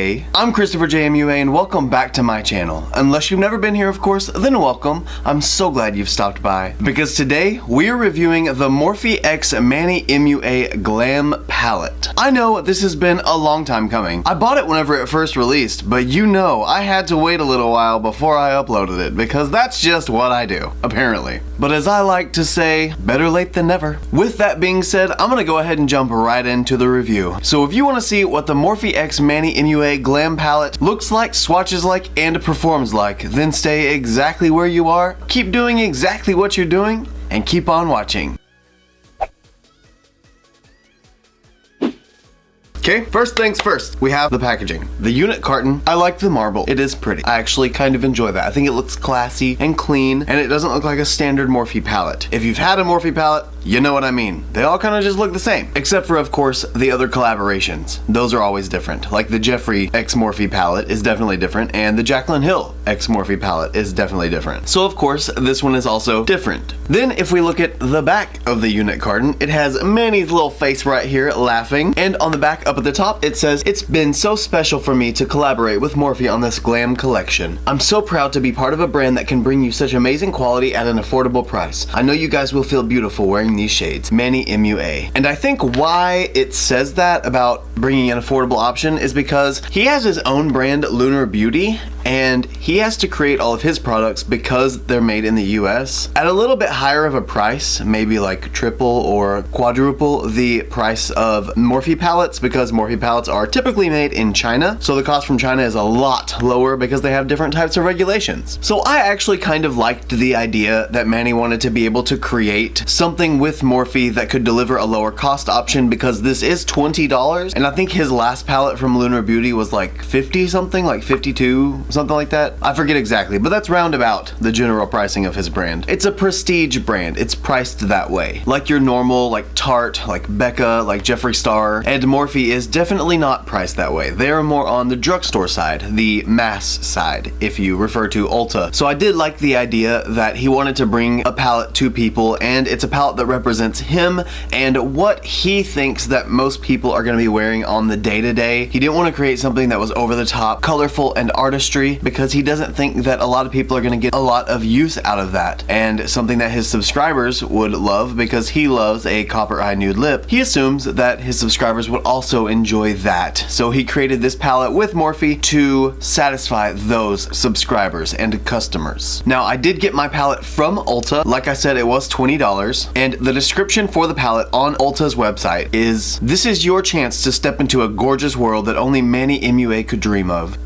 Hey, I'm ChristopherJMUA and welcome back to my channel. Unless you've never been here, of course, then welcome. I'm so glad you've stopped by. Because today, we're reviewing the MorpheXMannyMUA Glam Palette. I know this has been a long time coming. I bought it whenever it first released, but you know I had to wait a little while before I uploaded it, because that's just what I do, apparently. But as I like to say, better late than never. With that being said, I'm gonna go ahead and jump right into the review. So if you want to see what the MorpheXMannyMUA Glam Palette looks like, swatches like, and performs like, then stay exactly where you are, keep doing exactly what you're doing, and keep on watching. Okay, first things first, we have the packaging. The unit carton, I like the marble. It is pretty. I actually kind of enjoy that. I think it looks classy and clean, and it doesn't look like a standard Morphe palette. If you've had a Morphe palette, you know what I mean. They all kind of just look the same, except for, of course, the other collaborations. Those are always different. Like the Jeffree X Morphe palette is definitely different, and the Jaclyn Hill X Morphe palette is definitely different. So, of course, this one is also different. Then, if we look at the back of the unit carton, it has Manny's little face right here laughing, and on the back up at the top, it says, "It's been so special for me to collaborate with Morphe on this glam collection. I'm so proud to be part of a brand that can bring you such amazing quality at an affordable price. I know you guys will feel beautiful wearing these shades. Manny MUA." And I think why it says that about bringing an affordable option is because he has his own brand, Lunar Beauty, and he has to create all of his products because they're made in the US at a little bit higher of a price, maybe like triple or quadruple the price of Morphe palettes, because Morphe palettes are typically made in China, so the cost from China is a lot lower because they have different types of regulations. So I actually kind of liked the idea that Manny wanted to be able to create something with Morphe that could deliver a lower cost option, because this is $20, and I think his last palette from Lunar Beauty was like 50 something, like 52, something like that. I forget exactly, but that's roundabout the general pricing of his brand. It's a prestige brand. It's priced that way. Like your normal, like Tarte, like Becca, like Jeffree Star, and Morphe is definitely not priced that way. They are more on the drugstore side, the mass side, if you refer to Ulta. So I did like the idea that he wanted to bring a palette to people, and it's a palette that represents him and what he thinks that most people are going to be wearing on the day-to-day. He didn't want to create something that was over the top, colorful, and artistry, because he doesn't think that a lot of people are going to get a lot of use out of that, and something that his subscribers would love, because he loves a copper eye nude lip. He assumes that his subscribers would also enjoy that, so he created this palette with Morphe to satisfy those subscribers and customers. Now, I did get my palette from Ulta. Like I said, it was $20, and the description for the palette on Ulta's website is, "This is your chance to step into a gorgeous world that only Manny MUA could dream of."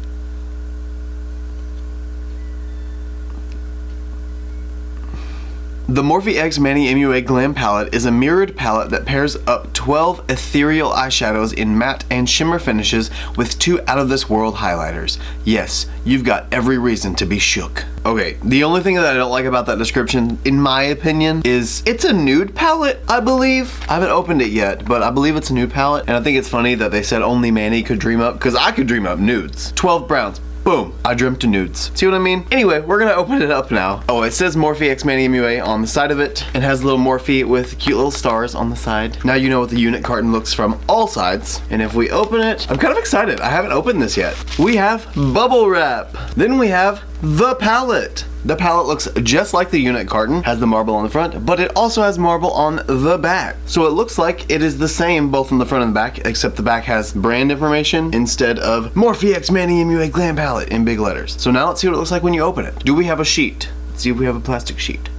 The MorpheXMannyMUA Glam Palette is a mirrored palette that pairs up 12 ethereal eyeshadows in matte and shimmer finishes with 2 out-of-this-world highlighters. Yes, you've got every reason to be shook. Okay, the only thing that I don't like about that description, in my opinion, is it's a nude palette, I believe. I haven't opened it yet, but I believe it's a nude palette, and I think it's funny that they said only Manny could dream up, because I could dream up nudes. 12 browns. Boom, I dreamt of nudes. See what I mean? Anyway, we're gonna open it up now. Oh, it says MorpheXMannyMUA on the side of it. It has little Morphe with cute little stars on the side. Now you know what the unit carton looks from all sides. And if we open it, I'm kind of excited. I haven't opened this yet. We have bubble wrap. Then we have the palette. The palette looks just like the unit carton, has the marble on the front, but it also has marble on the back. So it looks like it is the same both on the front and the back, except the back has brand information instead of MorpheXMannyMUA Glam Palette in big letters. So now let's see what it looks like when you open it. Do we have a sheet? Let's see if we have a plastic sheet.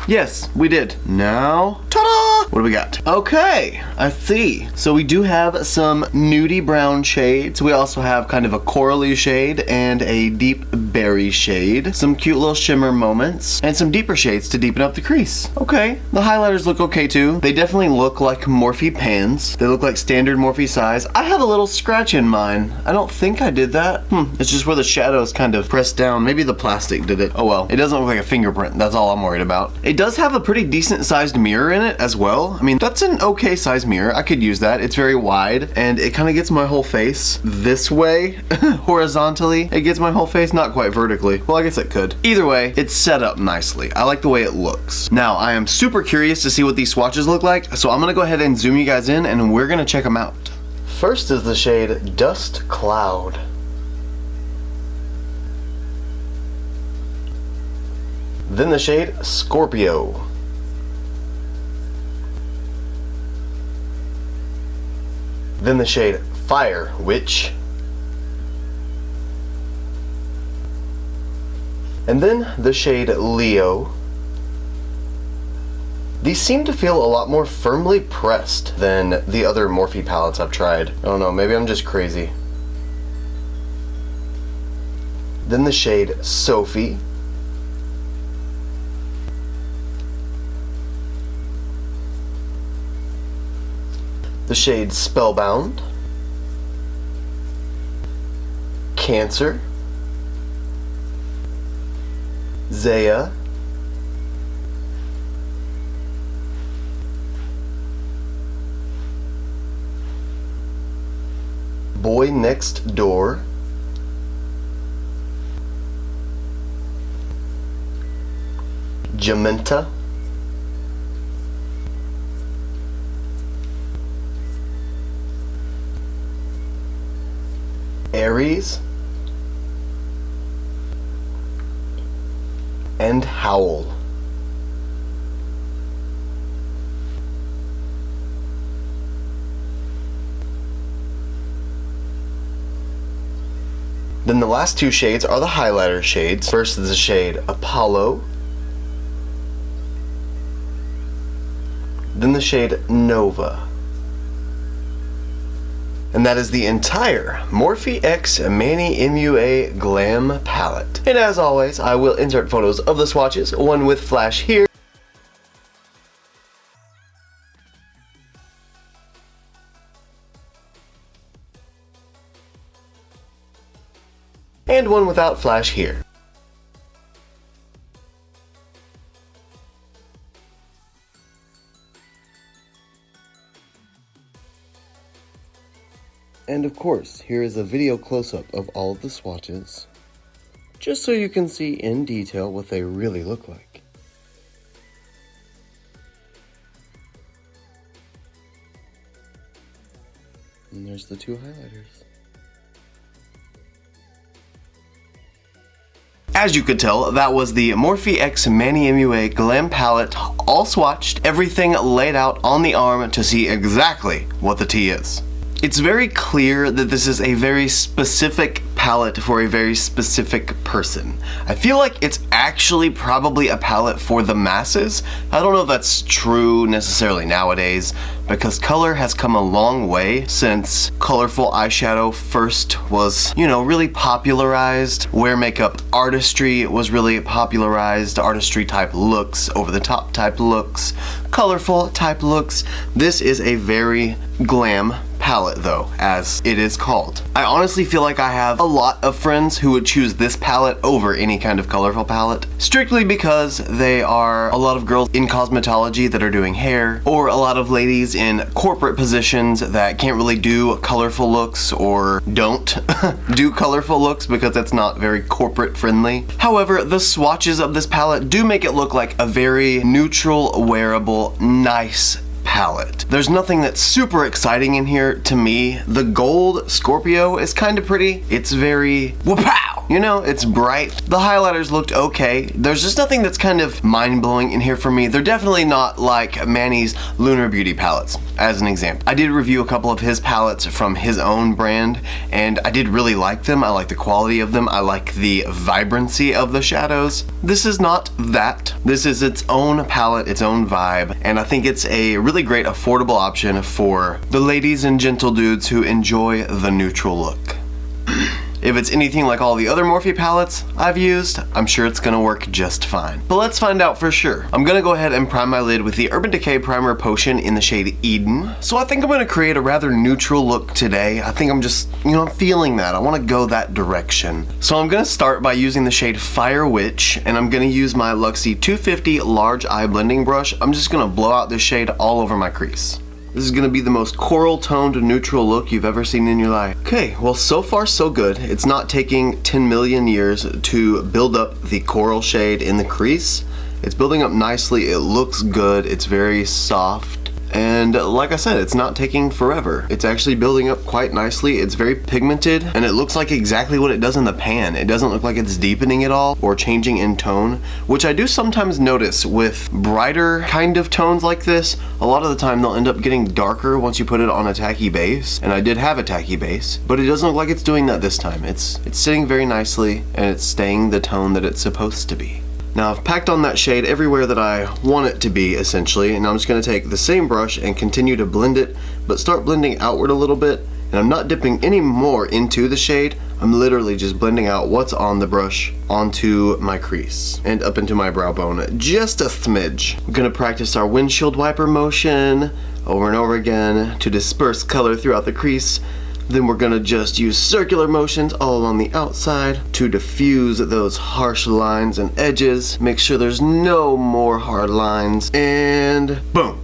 Yes, we did. Now, ta-da! What do we got? Okay, I see. So we do have some nudie brown shades. We also have kind of a corally shade and a deep berry shade. Some cute little shimmer moments and some deeper shades to deepen up the crease. Okay, the highlighters look okay too. They definitely look like Morphe pans. They look like standard Morphe size. I have a little scratch in mine. I don't think I did that. It's just where the shadows kind of pressed down. Maybe the plastic did it. Oh well, it doesn't look like a fingerprint. That's all I'm worried about. It does have a pretty decent sized mirror in it as well. I mean, that's an okay sized mirror. I could use that. It's very wide and it kind of gets my whole face this way horizontally. It gets my whole face, not quite vertically. Well, I guess it could. Either way, it's set up nicely. I like the way it looks. Now, I am super curious to see what these swatches look like, so I'm gonna go ahead and zoom you guys in and we're gonna check them out. First is the shade Dust Cloud. Then the shade Scorpio. Then the shade Fire Witch. And then the shade Leo. These seem to feel a lot more firmly pressed than the other Morphe palettes I've tried. I don't know, maybe I'm just crazy. Then the shade Sophie. The shade Spellbound. Cancer. Zaya. Boy Next Door. Jamenta. Aries. And Howl. Then the last two shades are the highlighter shades. First is the shade Apollo. Then the shade Nova. And that is the entire MorpheXMannyMUA Glam Palette. And as always, I will insert photos of the swatches, one with flash here, and one without flash here. And of course, here is a video close-up of all of the swatches, just so you can see in detail what they really look like. And there's the two highlighters. As you could tell, that was the MorpheXMannyMUA Glam Palette, all swatched, everything laid out on the arm to see exactly what the tea is. It's very clear that this is a very specific palette for a very specific person. I feel like it's actually probably a palette for the masses. I don't know if that's true necessarily nowadays, because color has come a long way since colorful eyeshadow first was, you know, really popularized, where makeup artistry was really popularized, artistry type looks, over the top type looks, colorful type looks. This is a very glam palette though, as it is called. I honestly feel like I have a lot of friends who would choose this palette over any kind of colorful palette, strictly because they are a lot of girls in cosmetology that are doing hair, or a lot of ladies in corporate positions that can't really do colorful looks, or don't do colorful looks because it's not very corporate friendly. However, the swatches of this palette do make it look like a very neutral, wearable, nice palette. There's nothing that's super exciting in here to me. The gold Scorpio is kind of pretty. It's very wha-pow! You know, it's bright. The highlighters looked okay. There's just nothing that's kind of mind-blowing in here for me. They're definitely not like Manny's Lunar Beauty palettes, as an example. I did review a couple of his palettes from his own brand, and I did really like them. I like the quality of them. I like the vibrancy of the shadows. This is not that. This is its own palette, its own vibe, and I think it's a really great affordable option for the ladies and gentle dudes who enjoy the neutral look. If it's anything like all the other Morphe palettes I've used, I'm sure it's gonna work just fine. But let's find out for sure. I'm gonna go ahead and prime my lid with the Urban Decay Primer Potion in the shade Eden. So I think I'm gonna create a rather neutral look today. I think I'm just, you know, I'm feeling that. I wanna go that direction. So I'm gonna start by using the shade Fire Witch, and I'm gonna use my Luxie 250 Large Eye Blending Brush. I'm just gonna blow out this shade all over my crease. This is gonna be the most coral toned neutral look you've ever seen in your life. Okay, well, so far so good. It's not taking 10 million years to build up the coral shade in the crease. It's building up nicely, it looks good, it's very soft. And like I said, it's not taking forever. It's actually building up quite nicely. It's very pigmented, and it looks like exactly what it does in the pan. It doesn't look like it's deepening at all or changing in tone, which I do sometimes notice with brighter kind of tones like this. A lot of the time they'll end up getting darker once you put it on a tacky base, and I did have a tacky base, but it doesn't look like it's doing that this time. It's sitting very nicely, and it's staying the tone that it's supposed to be. Now I've packed on that shade everywhere that I want it to be, essentially, and I'm just going to take the same brush and continue to blend it, but start blending outward a little bit, and I'm not dipping any more into the shade. I'm literally just blending out what's on the brush onto my crease and up into my brow bone, just a smidge. We're going to practice our windshield wiper motion over and over again to disperse color throughout the crease. Then we're gonna just use circular motions all along the outside to diffuse those harsh lines and edges. Make sure there's no more hard lines, and boom,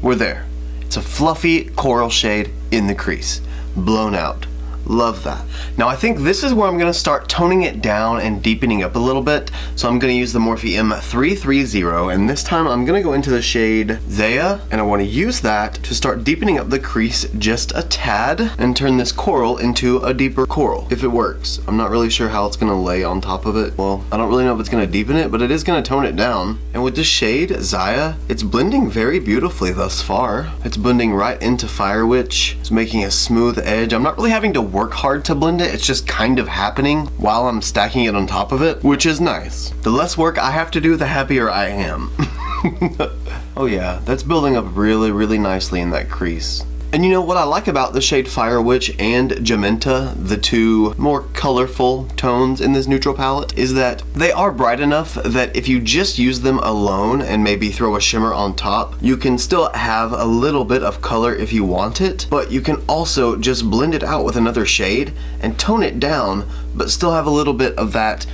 we're there. It's a fluffy coral shade in the crease, blown out. Love that. Now I think this is where I'm going to start toning it down and deepening up a little bit. So I'm going to use the Morphe M330, and this time I'm going to go into the shade Zaya, and I want to use that to start deepening up the crease just a tad and turn this coral into a deeper coral, if it works. I'm not really sure how it's going to lay on top of it. Well, I don't really know if it's going to deepen it, but it is going to tone it down. And with this shade Zaya, it's blending very beautifully thus far. It's blending right into Fire Witch. It's making a smooth edge. I'm not really having to work hard to blend it. It's just kind of happening while I'm stacking it on top of it, which is nice. The less work I have to do, the happier I am. Oh yeah, that's building up really, really nicely in that crease. And you know what I like about the shade Fire Witch and Jamenta, the two more colorful tones in this neutral palette, is that they are bright enough that if you just use them alone and maybe throw a shimmer on top, you can still have a little bit of color if you want it, but you can also just blend it out with another shade and tone it down, but still have a little bit of that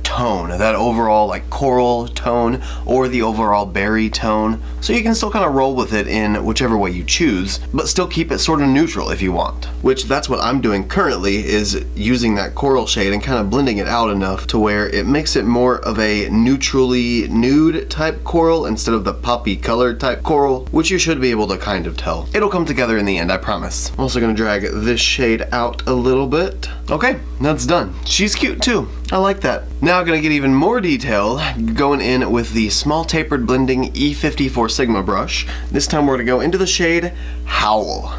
tone, that overall like coral tone or the overall berry tone. So you can still kind of roll with it in whichever way you choose, but still keep it sort of neutral if you want. Which that's what I'm doing currently, is using that coral shade and kind of blending it out enough to where it makes it more of a neutrally nude type coral instead of the poppy colored type coral, which you should be able to kind of tell. It'll come together in the end, I promise. I'm also gonna drag this shade out a little bit. Okay, that's done. She's cute too. I like that. Now I'm gonna get even more detail, going in with the small tapered blending E54 Sigma brush. This time we're gonna go into the shade Howl.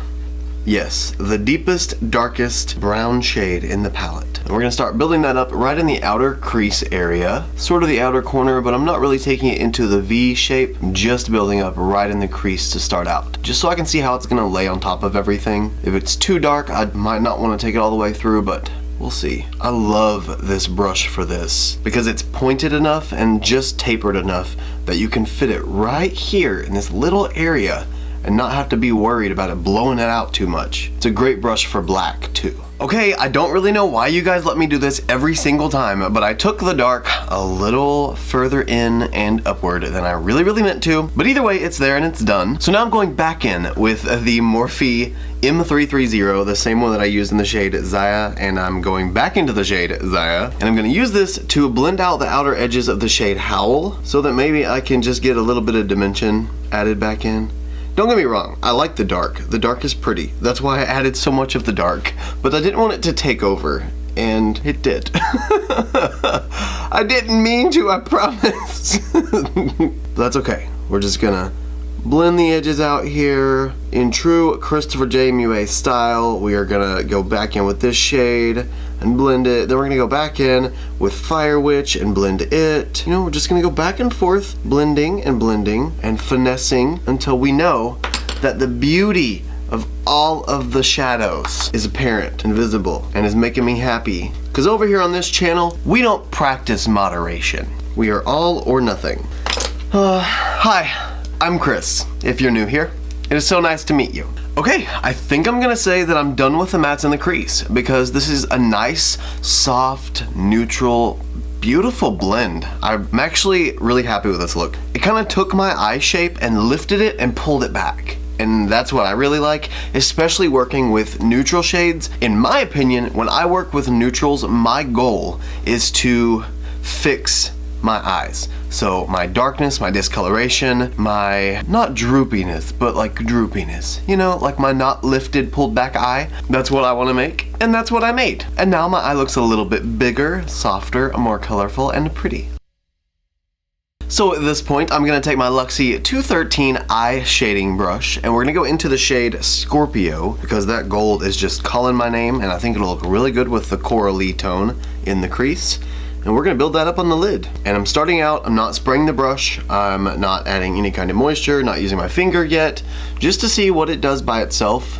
Yes, the deepest, darkest brown shade in the palette. And we're gonna start building that up right in the outer crease area, sort of the outer corner, but I'm not really taking it into the V shape. I'm just building up right in the crease to start out, just so I can see how it's gonna lay on top of everything. If it's too dark, I might not want to take it all the way through, but we'll see. I love this brush for this because it's pointed enough and just tapered enough that you can fit it right here in this little area and not have to be worried about it blowing it out too much. It's a great brush for black too. Okay, I don't really know why you guys let me do this every single time, but I took the dark a little further in and upward than I really meant to. But either way, it's there and it's done. So now I'm going back in with the Morphe M330, the same one that I used in the shade Zaya, and I'm going back into the shade Zaya, and I'm gonna use this to blend out the outer edges of the shade Howl so that maybe I can just get a little bit of dimension added back in. Don't get me wrong, I like the dark. The dark is pretty. That's why I added so much of the dark. But I didn't want it to take over, and it did. I didn't mean to, I promise. That's okay. We're just gonna blend the edges out here. In true ChristopherJMUA style, we are gonna go back in with this shade and blend it. Then we're gonna go back in with Fire Witch and blend it. You know, we're just gonna go back and forth, blending and finessing until we know that the beauty of all of the shadows is apparent and visible and is making me happy. Because over here on this channel, we don't practice moderation. We are all or nothing. Hi, I'm Chris, if you're new here. It is so nice to meet you. Okay, I think I'm gonna say that I'm done with the mattes in the crease because this is a nice, soft, neutral, beautiful blend. I'm actually really happy with this look. It kind of took my eye shape and lifted it and pulled it back. And that's what I really like, especially working with neutral shades. In my opinion, when I work with neutrals, my goal is to fix my eyes. So my darkness, my discoloration, my not droopiness, but like droopiness. You know, like my not lifted, pulled back eye. That's what I want to make, and that's what I made. And now my eye looks a little bit bigger, softer, more colorful, and pretty. So at this point, I'm going to take my Luxie 213 eye shading brush, and we're going to go into the shade Scorpio, because that gold is just calling my name, and I think it'll look really good with the corally tone in the crease. And we're going to build that up on the lid. And I'm starting out, I'm not spraying the brush, I'm not adding any kind of moisture, not using my finger yet, just to see what it does by itself.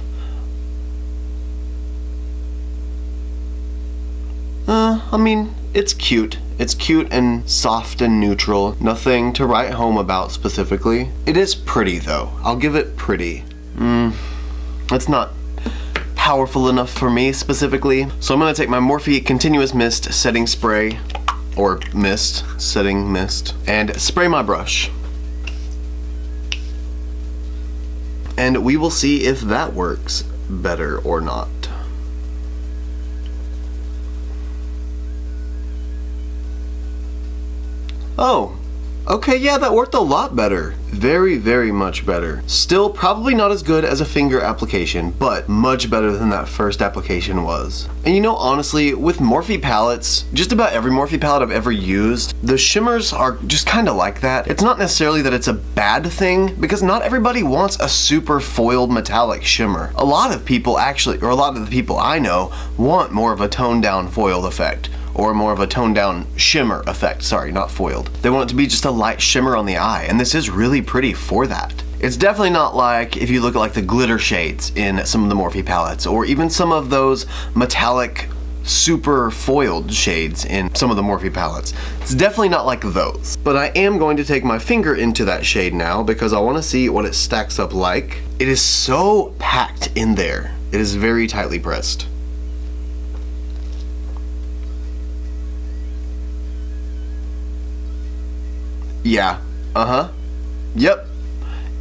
I mean, it's cute. It's cute and soft and neutral. Nothing to write home about specifically. It is pretty though. I'll give it pretty. It's not powerful enough for me specifically. So I'm gonna take my Morphe Continuous Mist Setting Spray, or mist, setting mist, and spray my brush. And we will see if that works better or not. Oh, okay, yeah, that worked a lot better. Very, very much better. Still probably not as good as a finger application, but much better than that first application was. And you know, honestly, with Morphe palettes, just about every Morphe palette I've ever used, the shimmers are just kind of like that. It's not necessarily that it's a bad thing, because not everybody wants a super foiled metallic shimmer. A lot of people actually, or a lot of the people I know, want more of a toned down foiled effect. Or more of a toned down shimmer effect, sorry, not foiled. They want it to be just a light shimmer on the eye, and this is really pretty for that. It's definitely not like if you look at like the glitter shades in some of the Morphe palettes, or even some of those metallic super foiled shades in some of the Morphe palettes. It's definitely not like those. But I am going to take my finger into that shade now because I want to see what it stacks up like. It is so packed in there. It is very tightly pressed. Yeah, yep.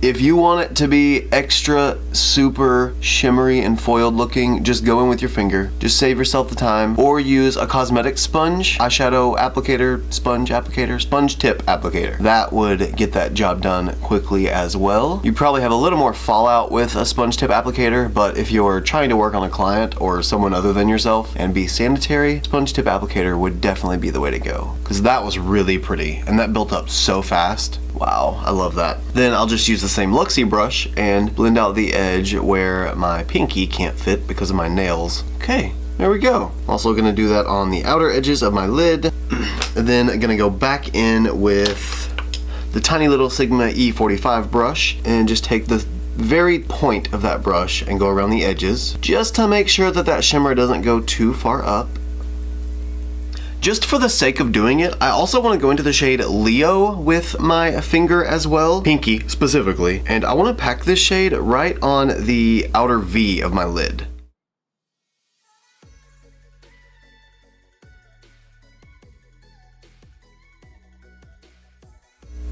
If you want it to be extra super shimmery and foiled looking, just go in with your finger. Just save yourself the time. Or use a cosmetic sponge, eyeshadow applicator, sponge tip applicator. That would get that job done quickly as well. You probably have a little more fallout with a sponge tip applicator, but if you're trying to work on a client or someone other than yourself and be sanitary, sponge tip applicator would definitely be the way to go. Because that was really pretty, and that built up so fast. Wow, I love that. Then I'll just use the same Luxie brush and blend out the edge where my pinky can't fit because of my nails. Okay, there we go. Also gonna do that on the outer edges of my lid. And then I'm gonna go back in with the tiny little Sigma E45 brush and just take the very point of that brush and go around the edges just to make sure that that shimmer doesn't go too far up. Just for the sake of doing it, I also want to go into the shade Leo with my finger as well, pinky specifically, and I want to pack this shade right on the outer V of my lid.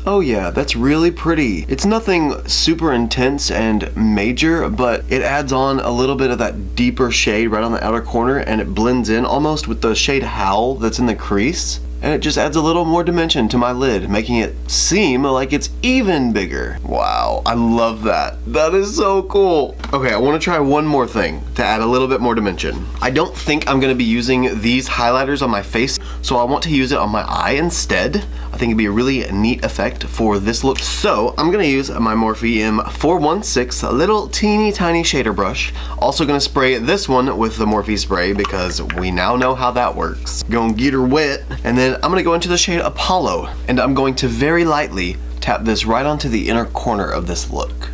Oh yeah, that's really pretty. It's nothing super intense and major, but it adds on a little bit of that deeper shade right on the outer corner, and it blends in almost with the shade Howl that's in the crease. And it just adds a little more dimension to my lid, making it seem like it's even bigger. Wow, I love that. That is so cool. Okay, I want to try one more thing to add a little bit more dimension. I don't think I'm going to be using these highlighters on my face, so I want to use it on my eye instead. I think it'd be a really neat effect for this look. So I'm going to use my Morphe M416, a little teeny tiny shader brush. Also going to spray this one with the Morphe spray because we now know how that works. Gonna get her wet, and then I'm gonna go into the shade Apollo, and I'm going to very lightly tap this right onto the inner corner of this look.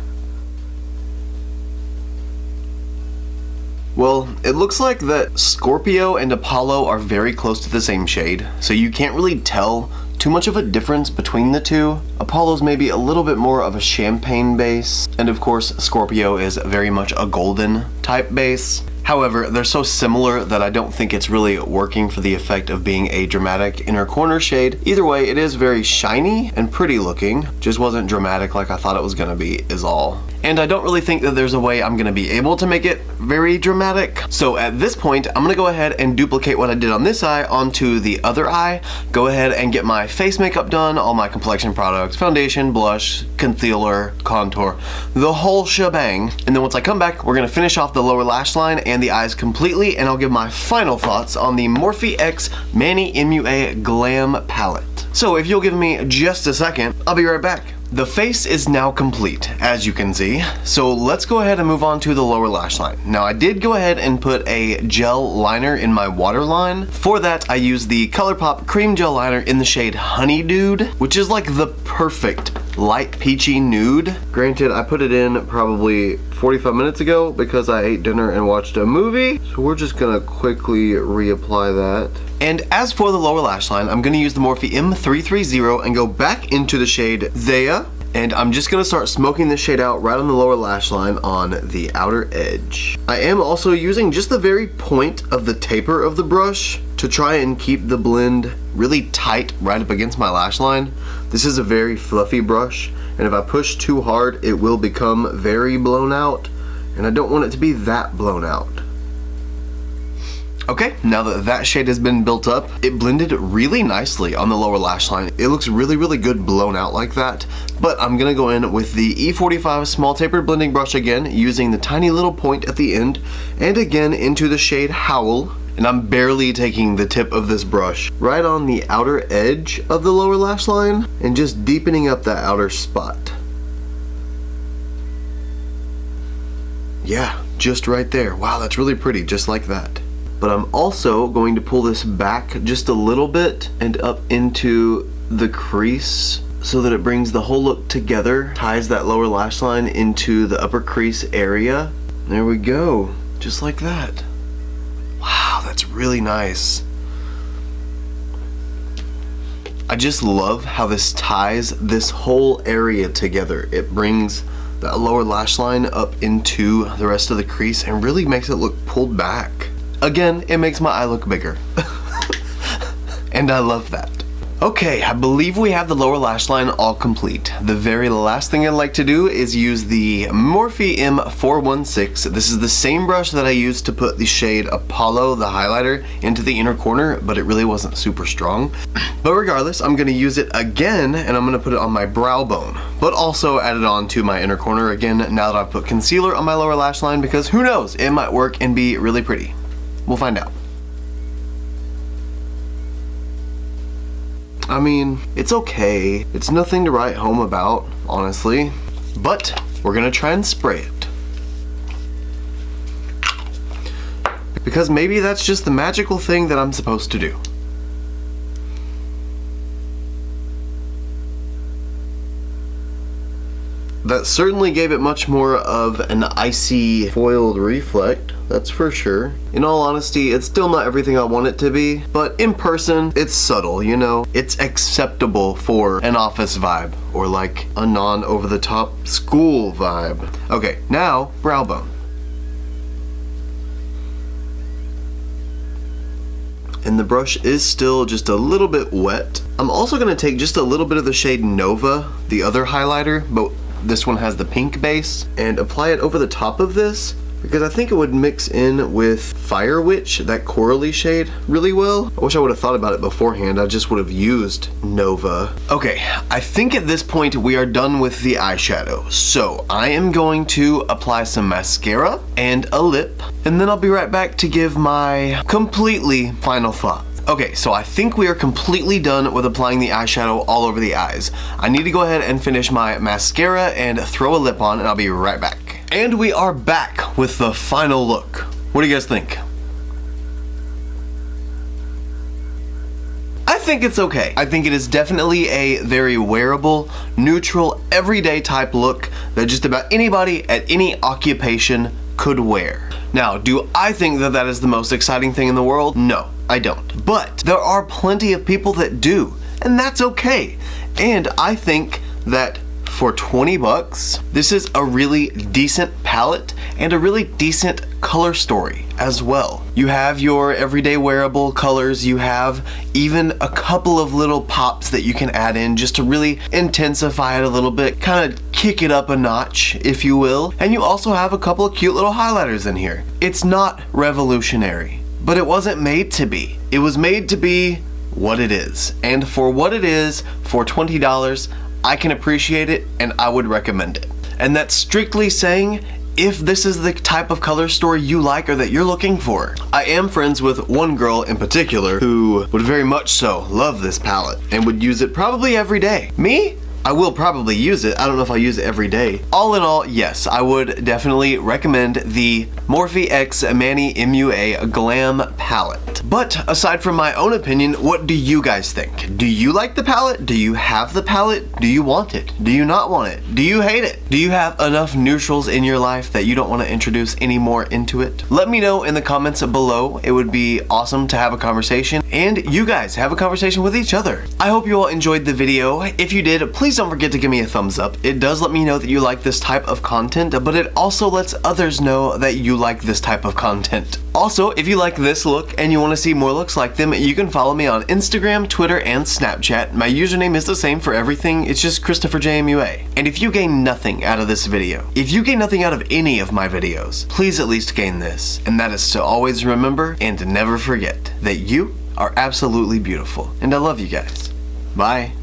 Well, it looks like that Scorpio and Apollo are very close to the same shade, so you can't really tell too much of a difference between the two. Apollo's maybe a little bit more of a champagne base, and of course Scorpio is very much a golden type base. However, they're so similar that I don't think it's really working for the effect of being a dramatic inner corner shade. Either way, it is very shiny and pretty looking, just wasn't dramatic like I thought it was gonna be is all. And I don't really think that there's a way I'm gonna be able to make it very dramatic. So at this point, I'm gonna go ahead and duplicate what I did on this eye onto the other eye. Go ahead and get my face makeup done, all my complexion products, foundation, blush, concealer, contour, the whole shebang. And then once I come back, we're gonna finish off the lower lash line and the eyes completely, and I'll give my final thoughts on the MorpheXMannyMUA Glam Palette. So if you'll give me just a second, I'll be right back. The face is now complete, as you can see. So let's go ahead and move on to the lower lash line. Now I did go ahead and put a gel liner in my waterline. For that, I used the Colourpop cream gel liner in the shade Honeydew, which is like the perfect light peachy nude. Granted, I put it in probably 45 minutes ago because I ate dinner and watched a movie. So we're just gonna quickly reapply that. And as for the lower lash line, I'm gonna use the Morphe M330 and go back into the shade Zaya. And I'm just gonna start smoking this shade out right on the lower lash line on the outer edge. I am also using just the very point of the taper of the brush to try and keep the blend really tight right up against my lash line. This is a very fluffy brush, and if I push too hard, it will become very blown out, and I don't want it to be that blown out. Okay, now that that shade has been built up, it blended really nicely on the lower lash line. It looks really, really good blown out like that. But I'm gonna go in with the E45 small tapered blending brush again, using the tiny little point at the end, and again into the shade Howl. And I'm barely taking the tip of this brush right on the outer edge of the lower lash line and just deepening up that outer spot. Yeah, just right there. Wow, that's really pretty, just like that. But I'm also going to pull this back just a little bit and up into the crease so that it brings the whole look together, ties that lower lash line into the upper crease area. There we go, just like that. Wow, that's really nice. I just love how this ties this whole area together. It brings that lower lash line up into the rest of the crease and really makes it look pulled back. Again, it makes my eye look bigger. And I love that. Okay, I believe we have the lower lash line all complete. The very last thing I'd like to do is use the Morphe M416. This is the same brush that I used to put the shade Apollo, the highlighter, into the inner corner, but it really wasn't super strong. But regardless, I'm gonna use it again, and I'm gonna put it on my brow bone, but also add it on to my inner corner again now that I've put concealer on my lower lash line, because who knows, it might work and be really pretty. We'll find out. I mean, it's okay. It's nothing to write home about, honestly. But we're gonna try and spray it. Because maybe that's just the magical thing that I'm supposed to do. That certainly gave it much more of an icy foiled reflect, that's for sure. In all honesty, it's still not everything I want it to be, but in person, it's subtle, you know? It's acceptable for an office vibe, or like a non-over-the-top school vibe. Okay, now, brow bone. And the brush is still just a little bit wet. I'm also gonna take just a little bit of the shade Nova, the other highlighter, but this one has the pink base, and apply it over the top of this because I think it would mix in with Fire Witch, that corally shade, really well. I wish I would have thought about it beforehand. I just would have used Nova. Okay, I think at this point we are done with the eyeshadow. So I am going to apply some mascara and a lip, and then I'll be right back to give my completely final thought. Okay, so I think we are completely done with applying the eyeshadow all over the eyes. I need to go ahead and finish my mascara and throw a lip on, and I'll be right back. And we are back with the final look. What do you guys think? I think it's okay. I think it is definitely a very wearable, neutral, everyday type look that just about anybody at any occupation could wear. Now, do I think that that is the most exciting thing in the world? No, I don't. But there are plenty of people that do, and that's okay. And I think that for 20 bucks, this is a really decent palette and a really decent color story. as well. You have your everyday wearable colors, you have even a couple of little pops that you can add in just to really intensify it a little bit, kind of kick it up a notch, if you will. And you also have a couple of cute little highlighters in here. It's not revolutionary, but it wasn't made to be. It was made to be what it is. And for what it is, for $20, I can appreciate it and I would recommend it. And that's strictly saying if this is the type of color story you like or that you're looking for. I am friends with one girl in particular who would very much so love this palette and would use it probably every day. Me? I will probably use it. I don't know if I'll use it every day. All in all, yes, I would definitely recommend the MorpheXMannyMUA Glam Palette. But aside from my own opinion, what do you guys think? Do you like the palette? Do you have the palette? Do you want it? Do you not want it? Do you hate it? Do you have enough neutrals in your life that you don't want to introduce any more into it? Let me know in the comments below. It would be awesome to have a conversation, and you guys have a conversation with each other. I hope you all enjoyed the video. If you did, please don't forget to give me a thumbs up. It does let me know that you like this type of content, but it also lets others know that you like this type of content. Also, if you like this look and you want to see more looks like them, you can follow me on Instagram, Twitter, and Snapchat. My username is the same for everything. It's just ChristopherJMUA. And if you gain nothing out of this video, if you gain nothing out of any of my videos, please at least gain this. And that is to always remember and to never forget that you are absolutely beautiful. And I love you guys. Bye.